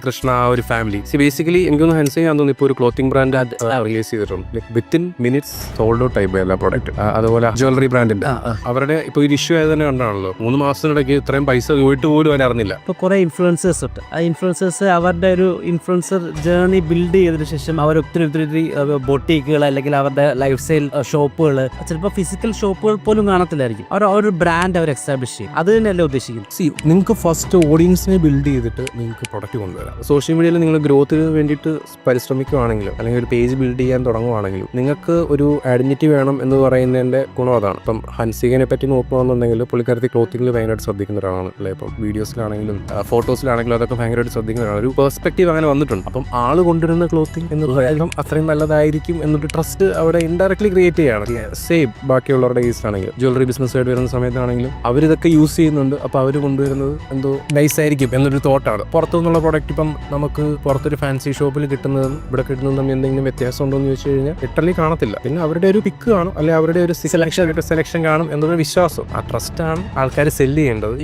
കൃഷ്ണ ആ ഒരു family basically എനിക്കൊന്ന് ഹൻസ് ചെയ്യാൻ തോന്നുന്നു. ഇപ്പോൾ ഒരു ക്ലോത്തിങ് ബ്രാൻഡ് റിലീസ് ചെയ്തിട്ടുണ്ട്. Within minutes sold out type എല്ലാ പ്രോഡക്റ്റ്. അതുപോലെ ജ്വല്ലറി ബ്രാൻഡിന്റെ അവരുടെ ഇപ്പോൾ ഒരു ഇഷ്യൂ ആയത് തന്നെ കണ്ടാണല്ലോ. 3 മാസത്തിനിടയ്ക്ക് ഇത്രയും പൈസ പോയിട്ട് പോലും അവൻ അറിഞ്ഞില്ല. ഇപ്പോൾ കുറെ ഇൻഫ്ലുവൻസേഴ്സ് ഉണ്ട്. ആ ഇൻഫ്ലുവൻസേഴ്സ് അവരുടെ ഒരു ഇൻഫ്ലുവൻസർ ജേർണി ബിൽഡ് ചെയ്തതിനു ശേഷം അവർ ഒത്തിരി ബൊട്ടീക്കുകൾ അല്ലെങ്കിൽ അവരുടെ ലൈഫ് സ്റ്റൈൽ ഷോപ്പുകൾ, ചിലപ്പോൾ ഫിസിക്കൽ ഷോപ്പുകൾ പോലും കാണത്തില്ലായിരിക്കും. അവർ ഒരു ബ്രാൻഡ് അവർ എസ്റ്റാബ്ലിഷ് ചെയ്യും. അത് തന്നെയല്ലേ ഉദ്ദേശിക്കുന്നത്? നിങ്ങൾക്ക് ഫസ്റ്റ് ഓഡിയൻസിനെ ബിൽഡ് ചെയ്തിട്ട് നിങ്ങൾക്ക് പ്രൊഡക്റ്റ് കൊണ്ടുവരാം. സോഷ്യൽ മീഡിയയിൽ നിങ്ങൾ ഗ്രോത്തിന് വേണ്ടിയിട്ട് പരിശ്രമിക്കുകയാണെങ്കിലും അല്ലെങ്കിൽ ഒരു പേജ് ബിൽഡ് ചെയ്യാൻ തുടങ്ങുകയാണെങ്കിലും നിങ്ങൾക്ക് ഒരു ഐഡന്റിറ്റി വേണം എന്ന് പറയുന്നതിന്റെ ഗുണം അതാണ്. ഇപ്പം ഹൻസികനെ പറ്റി നോക്കുകയാണെന്നുണ്ടെങ്കിൽ പുള്ളിക്കാരത്തി ക്ലോത്തിങ്ങിൽ ഭയങ്കരമായിട്ട് ശ്രദ്ധിക്കുന്ന ഒരാളാണ് അല്ലെ. ഇപ്പം വീഡിയോസിലാണെങ്കിലും ഫോട്ടോസിലാണെങ്കിലും അതൊക്കെ ഭയങ്കരമായിട്ട് ശ്രദ്ധിക്കുന്ന ഒരാളാണ്. ഒരു പെർസ്പെക്റ്റീവ് അങ്ങനെ വന്നിട്ടുണ്ട്. അപ്പം ആള് കൊണ്ടുവരുന്ന ക്ലോത്തിങ് എന്ന് പറയുന്നത് അത്രയും നല്ലതായിരിക്കും എന്നൊരു ട്രസ്റ്റ് അവിടെ ഇൻഡയറക്ട്ലി ക്രിയേറ്റ് ചെയ്യാണ്. സെയിം ബാക്കിയുള്ളവരുടെ കേസ് ആണെങ്കിലും ജ്വല്ലറി ബിസിനസ് ആയിട്ട് വരുന്ന സമയത്താണെങ്കിലും അവരിതൊക്കെ യൂസ് ചെയ്യുന്നുണ്ട്. അപ്പോൾ അവർ കൊണ്ടുവരുന്നത് എന്തോ നൈസ് ആയിരിക്കും എന്നൊരു തോട്ടാണ്. പുറത്തുനിന്നുള്ള പ്രോഡക്റ്റ് ഇപ്പം നമുക്ക് പുറത്തൊരു ഫാൻസി ഷോപ്പിൽ കിട്ടുന്നതും ഇവിടെ കിട്ടുന്നതും തമ്മിൽ എന്തെങ്കിലും വ്യത്യാസം ഉണ്ടോ എന്ന് ചോദിച്ചു കഴിഞ്ഞാൽ ലിറ്ററലി കാണത്തില്ല. പിന്നെ അവരുടെ ഒരു പിക്ക് കാണും, അല്ലെങ്കിൽ അവരുടെ ഒരു സെലക്ഷൻ കാണും എന്നൊരു വിശ്വാസം. ആ ട്രസ്റ്റാണ് ആൾക്കാർ സെല്ല് ചെയ്യേണ്ടത്.